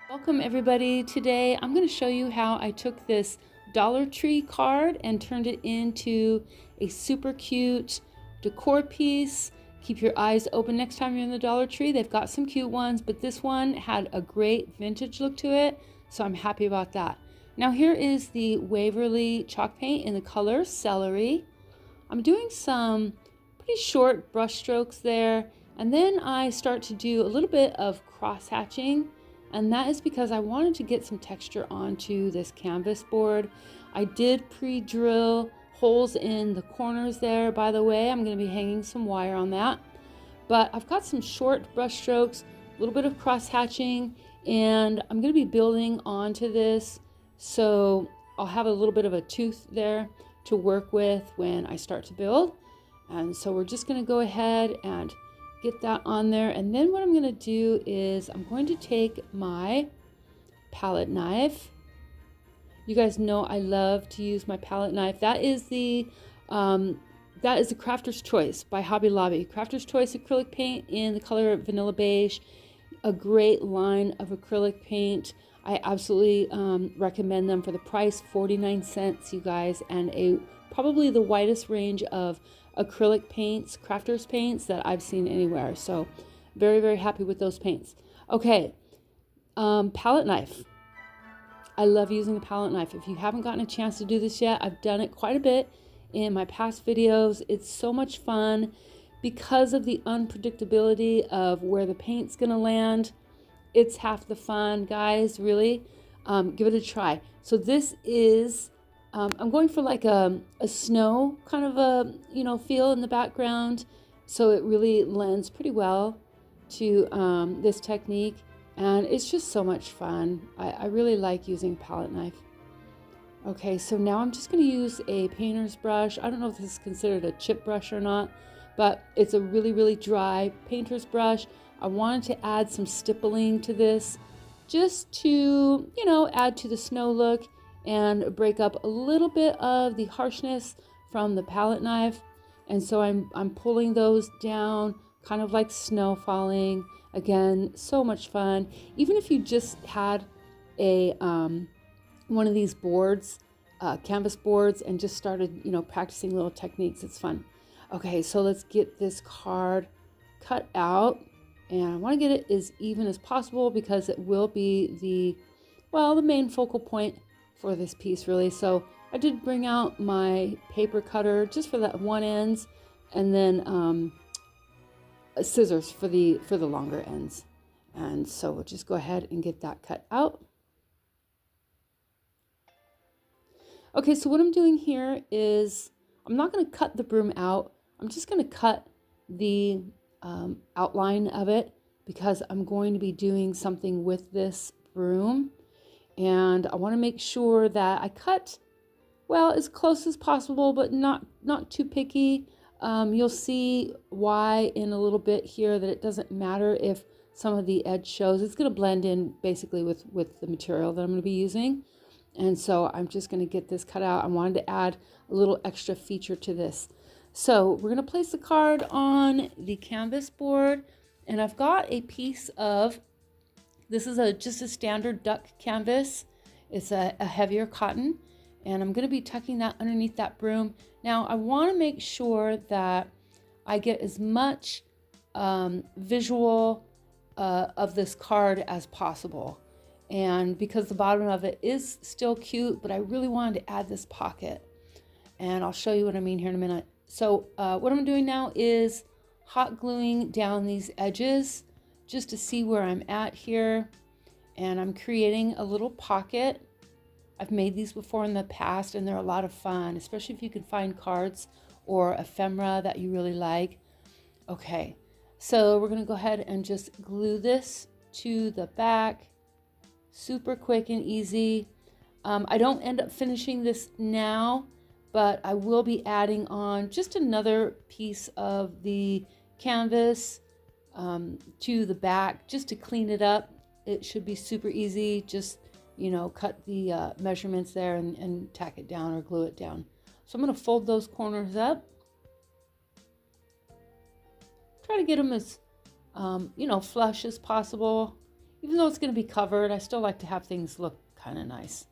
Welcome everybody. Today I'm going to show you how I took this Dollar Tree card and turned it into a super cute decor piece. Keep your eyes open next time you're in the Dollar Tree. They've got some cute ones, but this one had a great vintage look to it, so I'm happy about that. Now here is the Waverly chalk paint in the color Celery. I'm doing some pretty short brush strokes there, and then I start to do a little bit of cross hatching. And that is because I wanted to get some texture onto this canvas board. I did pre-drill holes in the corners there, by the way. I'm going to be hanging some wire on that. But I've got some short brush strokes, a little bit of cross hatching, and I'm going to be building onto this. So I'll have a little bit of a tooth there to work with when I start to build. And so we're just going to go ahead and get that on there, and then what I'm going to do is I'm going to take my palette knife. You guys know I love to use my palette knife. That is the Crafter's Choice by Hobby Lobby. Crafter's Choice acrylic paint in the color Vanilla Beige. A great line of acrylic paint. I absolutely recommend them for the price, 49 cents, you guys, and probably the widest range of acrylic paints, crafters paints that I've seen anywhere. So very, very happy with those paints. Okay, palette knife. I love using a palette knife. If you haven't gotten a chance to do this yet, I've done it quite a bit in my past videos. It's so much fun because of the unpredictability of where the paint's gonna land. It's half the fun, guys, really. Give it a try. So this is I'm going for like a snow kind of a feel in the background, so it really lends pretty well to this technique, and it's just so much fun. I really like using a palette knife. Okay, so now I'm just going to use a painter's brush. I don't know if this is considered a chip brush or not, but it's a really, really dry painter's brush. I wanted to add some stippling to this just to, add to the snow look and break up a little bit of the harshness from the palette knife. And so I'm pulling those down, kind of like snow falling. Again, so much fun. Even if you just had a one of these boards, canvas boards, and just started, practicing little techniques, it's fun. Okay, so let's get this card cut out, and I want to get it as even as possible because it will be the main focal point for this piece, really. So I did bring out my paper cutter just for that one ends, and then scissors for the longer ends. And so we'll just go ahead and get that cut out. Okay, so what I'm doing here is I'm not going to cut the broom out. I'm just going to cut the outline of it because I'm going to be doing something with this broom. And I want to make sure that I cut, well, as close as possible, but not too picky. You'll see why in a little bit here that it doesn't matter if some of the edge shows. It's going to blend in basically with the material that I'm going to be using. And so I'm just going to get this cut out. I wanted to add a little extra feature to this. So we're going to place the card on the canvas board. And I've got a piece of, this is just a standard duck canvas. It's a heavier cotton, and I'm going to be tucking that underneath that broom. Now I want to make sure that I get as much visual of this card as possible, and because the bottom of it is still cute, but I really wanted to add this pocket, and I'll show you what I mean here in a minute. So what I'm doing now is hot gluing down these edges just to see where I'm at here, and I'm creating a little pocket. I've made these before in the past, and they're a lot of fun, especially if you can find cards or ephemera that you really like. Okay, so we're gonna go ahead and just glue this to the back. Super quick and easy. I don't end up finishing this now, but I will be adding on just another piece of the canvas to the back just to clean it up. It should be super easy. Just cut the measurements there and tack it down or glue it down. So I'm going to fold those corners up. Try to get them as flush as possible. Even though it's going to be covered, I still like to have things look kind of nice.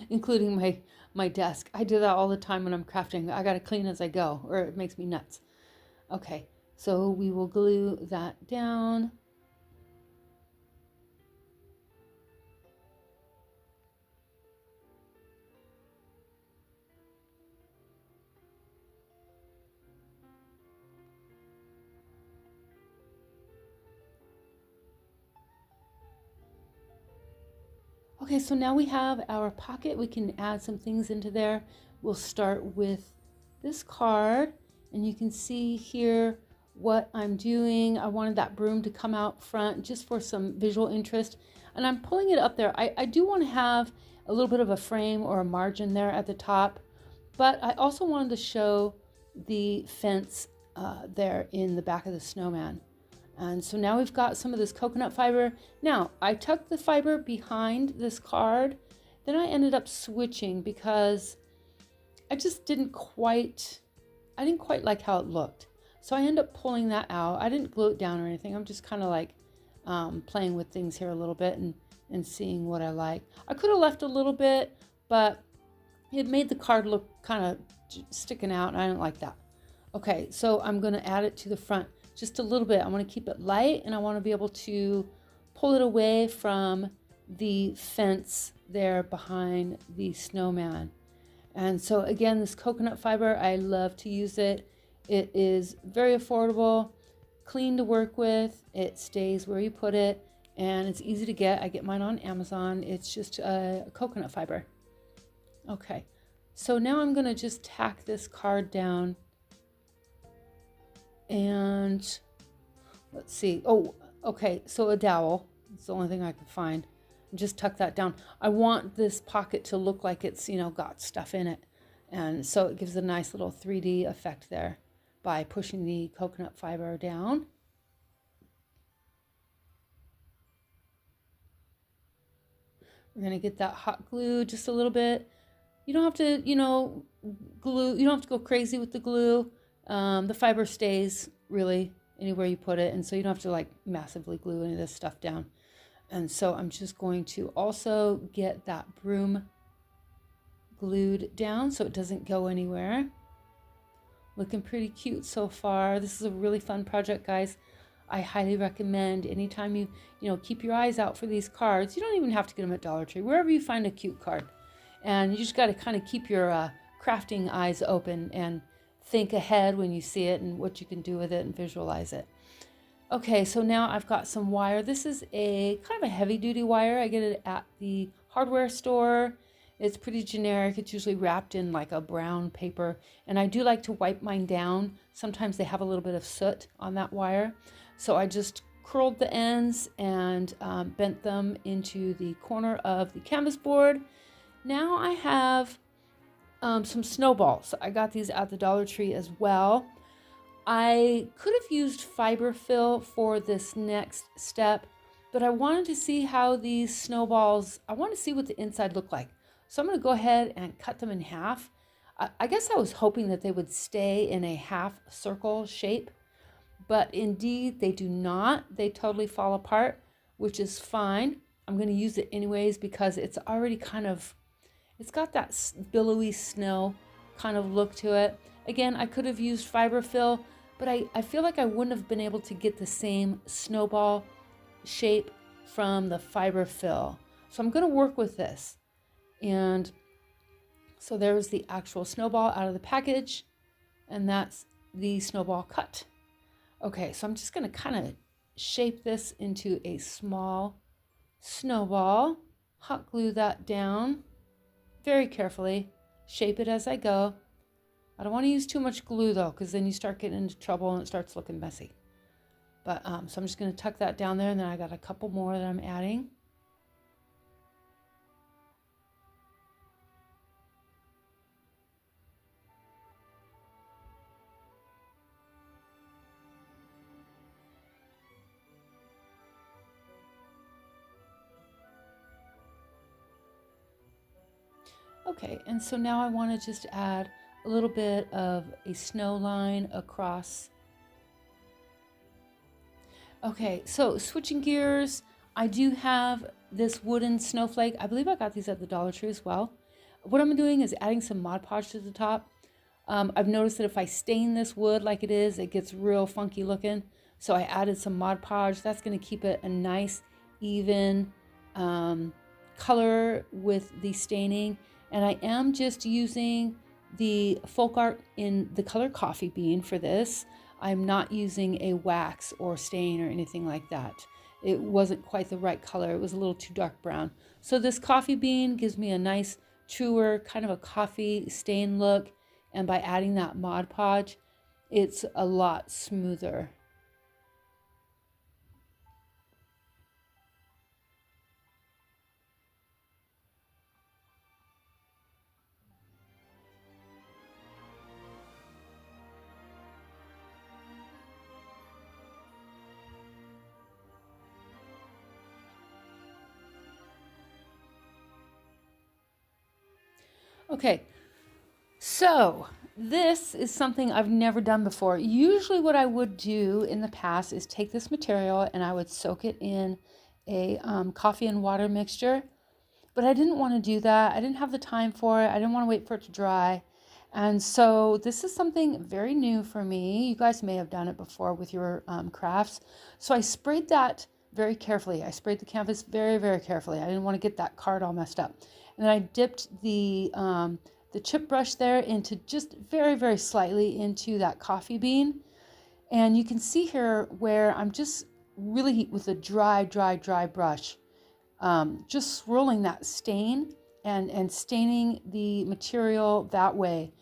Including my desk. I do that all the time when I'm crafting. I got to clean as I go or it makes me nuts. Okay, so we will glue that down. Okay, so now we have our pocket. We can add some things into there. We'll start with this card, and you can see here what I'm doing. I wanted that broom to come out front just for some visual interest, and I'm pulling it up there. I do want to have a little bit of a frame or a margin there at the top, but I also wanted to show the fence there in the back of the snowman. And so now we've got some of this coconut fiber. Now, I tucked the fiber behind this card. Then I ended up switching because I just didn't quite like how it looked. So I ended up pulling that out. I didn't glue it down or anything. I'm just kind of like playing with things here a little bit and seeing what I like. I could have left a little bit, but it made the card look kind of sticking out, and I didn't like that. Okay, so I'm going to add it to the front just a little bit. I want to keep it light, and I want to be able to pull it away from the fence there behind the snowman. And so again, this coconut fiber, I love to use it. It is very affordable, clean to work with. It stays where you put it, and it's easy to get. I get mine on Amazon. It's just a coconut fiber. Okay, so now I'm going to just tack this card down. And let's see. Oh, okay. So a dowel. It's the only thing I could find. Just tuck that down. I want this pocket to look like it's, got stuff in it. And so it gives a nice little 3D effect there by pushing the coconut fiber down. We're going to get that hot glue just a little bit. You don't have to, glue. You don't have to go crazy with the glue. The fiber stays really anywhere you put it, and so you don't have to like massively glue any of this stuff down. And so I'm just going to also get that broom glued down so it doesn't go anywhere. Looking pretty cute so far. This is a really fun project, guys. I highly recommend anytime you keep your eyes out for these cards. You don't even have to get them at Dollar Tree, wherever you find a cute card. And you just got to kind of keep your crafting eyes open and think ahead when you see it and what you can do with it and visualize it. Okay, so now I've got some wire. This is a kind of a heavy duty wire. I get it at the hardware store. It's pretty generic. It's usually wrapped in like a brown paper. And I do like to wipe mine down. Sometimes they have a little bit of soot on that wire. So I just curled the ends and bent them into the corner of the canvas board. Now I have some snowballs. I got these at the Dollar Tree as well. I could have used fiber fill for this next step, but I wanted to see how these snowballs, I want to see what the inside looked like. So I'm going to go ahead and cut them in half. I guess I was hoping that they would stay in a half circle shape, but indeed they do not. They totally fall apart, which is fine. I'm going to use it anyways because it's already it's got that billowy snow kind of look to it. Again, I could have used fiber fill, but I feel like I wouldn't have been able to get the same snowball shape from the fiber fill. So I'm going to work with this. And so there's the actual snowball out of the package, and that's the snowball cut. Okay, so I'm just going to kind of shape this into a small snowball, hot glue that down very carefully, shape it as I go. I don't want to use too much glue though, because then you start getting into trouble and it starts looking messy. But so I'm just going to tuck that down there, and then I got a couple more that I'm adding. Okay, and so now I want to just add a little bit of a snow line across. Okay, so switching gears, I do have this wooden snowflake. I believe I got these at the Dollar Tree as well. What I'm doing is adding some Mod Podge to the top. I've noticed that if I stain this wood like it is, it gets real funky looking. So I added some Mod Podge. That's going to keep it a nice, even color with the staining. And I am just using the folk art in the color Coffee Bean for this. I'm not using a wax or stain or anything like that. It wasn't quite the right color. It was a little too dark brown. So this Coffee Bean gives me a nice, truer, kind of a coffee stain look. And by adding that Mod Podge, it's a lot smoother. Okay, so this is something I've never done before. Usually what I would do in the past is take this material and I would soak it in a coffee and water mixture, but I didn't want to do that. I didn't have the time for it. I didn't want to wait for it to dry. And so this is something very new for me. You guys may have done it before with your crafts. So I sprayed that very carefully. I sprayed the canvas very, very carefully. I didn't want to get that card all messed up. And then I dipped the chip brush there into just very, very slightly into that coffee bean. And you can see here where I'm just really with a dry brush, just swirling that stain and staining the material that way,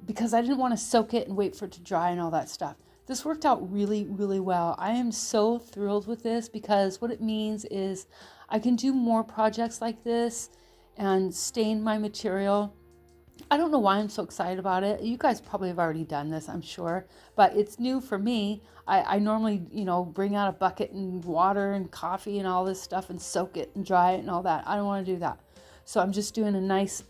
because I didn't want to soak it and wait for it to dry and all that stuff. This worked out really, really well. I am so thrilled with this because what it means is I can do more projects like this and stain my material. I don't know why I'm so excited about it. You guys probably have already done this, I'm sure, but it's new for me. I normally, bring out a bucket and water and coffee and all this stuff and soak it and dry it and all that. I don't want to do that. So I'm just doing a nice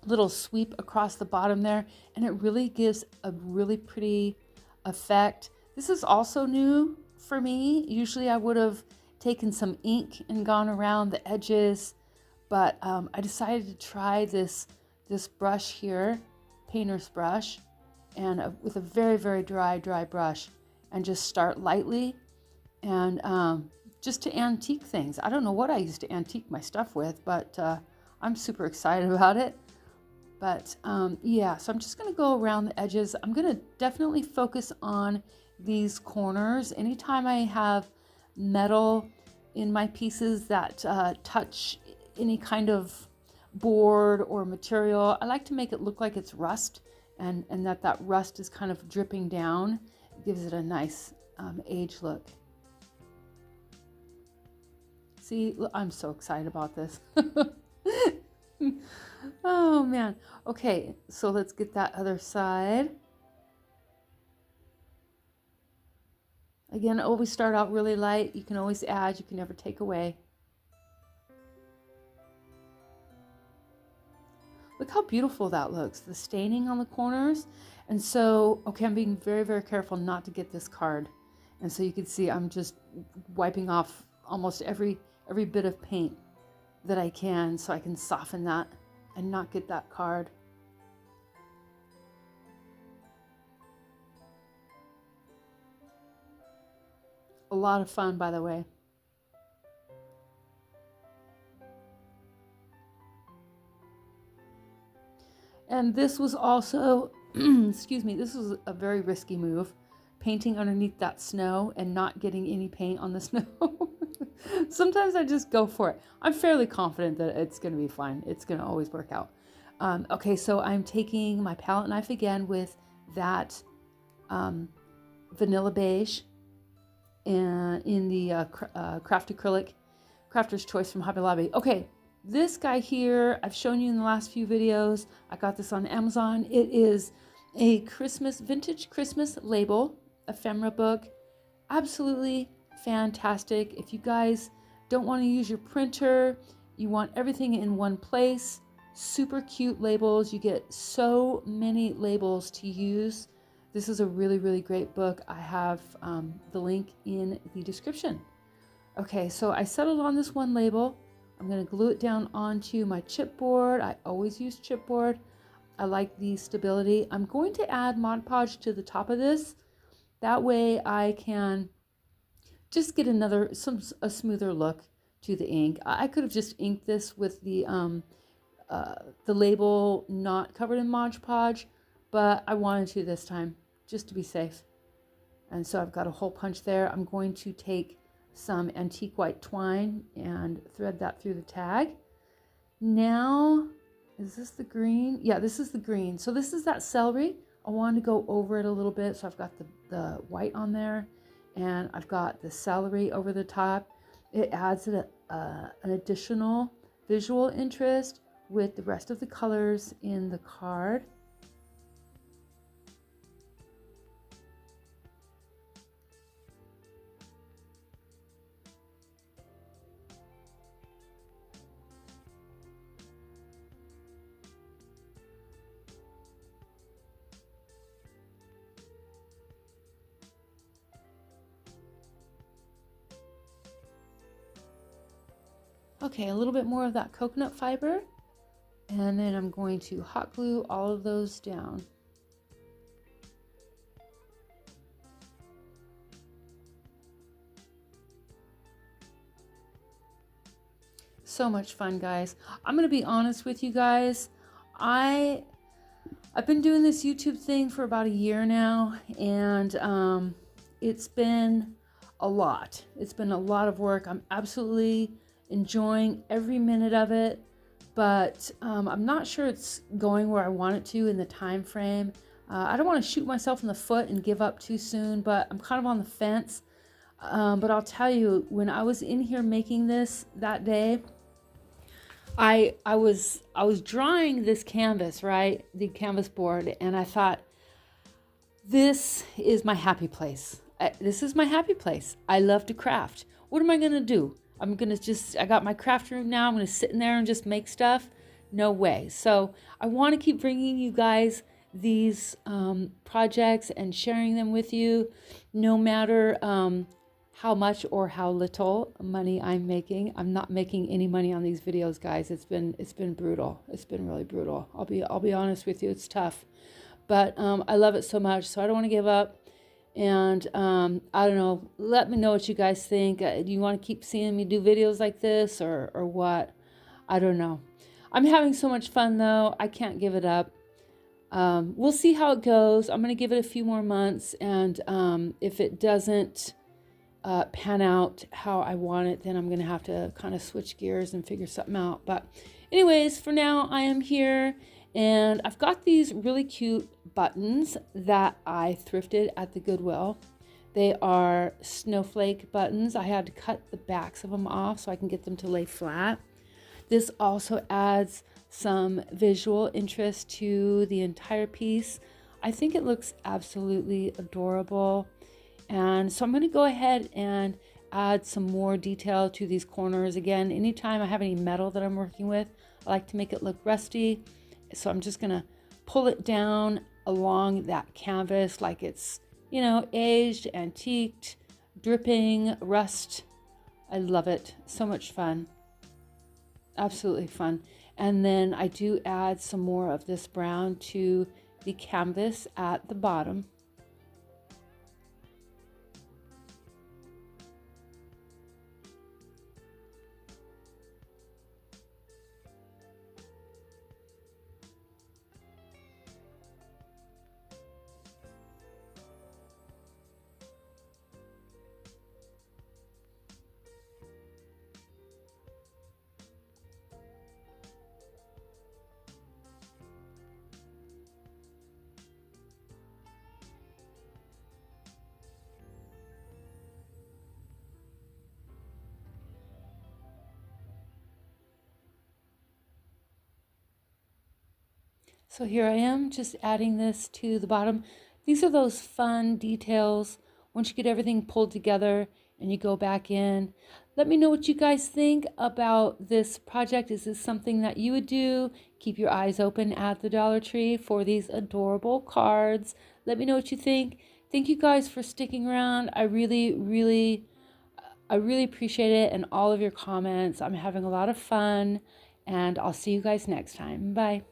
little sweep across the bottom there, and it really gives a really pretty effect. This is also new for me. Usually I would have taken some ink and gone around the edges, but I decided to try this brush here, painter's brush, and with a very, very dry brush, and just start lightly and just to antique things. I don't know what I used to antique my stuff with, but I'm super excited about it. But yeah, so I'm just going to go around the edges. I'm going to definitely focus on these corners. Anytime I have metal in my pieces that touch any kind of board or material, I like to make it look like it's rust, and that rust is kind of dripping down. It gives it a nice age look. See, I'm so excited about this. Oh man. Okay, so let's get that other side. Again, always start out really light. You can always add, you can never take away. Look how beautiful that looks, the staining on the corners. And so, okay, I'm being very, very careful not to get this card. And so you can see I'm just wiping off almost every bit of paint that I can, so I can soften that and not get that card. A lot of fun, by the way. And this was also, excuse me, this was a very risky move. Painting underneath that snow and not getting any paint on the snow. Sometimes I just go for it. I'm fairly confident that it's going to be fine. It's going to always work out. Okay, so I'm taking my palette knife again with that vanilla beige in the craft acrylic, Crafter's Choice from Hobby Lobby. Okay, this guy here, I've shown you in the last few videos. I got this on Amazon. It is a vintage Christmas label, ephemera book. Absolutely fantastic. If you guys don't want to use your printer, You want everything in one place. Super cute labels. You get so many labels to use. This is a really, really great book. I have the link in the description. Okay, so I settled on this one label. I'm going to glue it down onto my chipboard. I always use chipboard. I like the stability. I'm going to add Mod Podge to the top of this. That way I can just get a smoother look to the ink. I could have just inked this with the label not covered in Mod Podge, but I wanted to this time just to be safe. And so I've got a hole punch there. I'm going to take some antique white twine and thread that through the tag. Now, is this the green? Yeah, this is the green. So this is that celery. I wanted to go over it a little bit. So I've got the white on there and I've got the celery over the top. It adds an additional visual interest with the rest of the colors in the card. Okay, a little bit more of that coconut fiber, and then I'm going to hot glue all of those down. So much fun, guys. I'm gonna be honest with you guys. I've been doing this YouTube thing for about a year now, and it's been a lot. It's been a lot of work. I'm absolutely enjoying every minute of it, but I'm not sure it's going where I want it to in the time frame. I don't want to shoot myself in the foot and give up too soon, but I'm kind of on the fence. But I'll tell you, when I was in here making this that day, I was drawing this canvas, right? The canvas board, and I thought, this is my happy place. This is my happy place. I love to craft. What am I gonna do? I got my craft room now. I'm gonna sit in there and just make stuff. No way. So I want to keep bringing you guys these projects and sharing them with you, no matter how much or how little money I'm making. I'm not making any money on these videos, guys. It's been brutal. It's been really brutal. I'll be honest with you. It's tough, but I love it so much. So I don't want to give up. And I don't know, let me know what you guys think. Do you want to keep seeing me do videos like this or what? I don't know. I'm having so much fun though. I can't give it up. We'll see how it goes. I'm going to give it a few more months, and if it doesn't pan out how I want it, then I'm going to have to kind of switch gears and figure something out. But anyways, for now I am here, and I've got these really cute buttons that I thrifted at the Goodwill. They are snowflake buttons. I had to cut the backs of them off so I can get them to lay flat. This also adds some visual interest to the entire piece. I think it looks absolutely adorable. And so I'm going to go ahead and add some more detail to these corners. Again, anytime I have any metal that I'm working with, I like to make it look rusty. So I'm just going to pull it down along that canvas like it's, you know, aged, antiqued, dripping, rust. I love it. So much fun. Absolutely fun. And then I do add some more of this brown to the canvas at the bottom. So here I am just adding this to the bottom. These are those fun details. Once you get everything pulled together and you go back in, Let me know what you guys think about this project. Is this something that you would do? Keep your eyes open at the Dollar Tree for these adorable cards. Let me know what you think. Thank you guys for sticking around. I really appreciate it and all of your comments. I'm having a lot of fun, and I'll see you guys next time. Bye.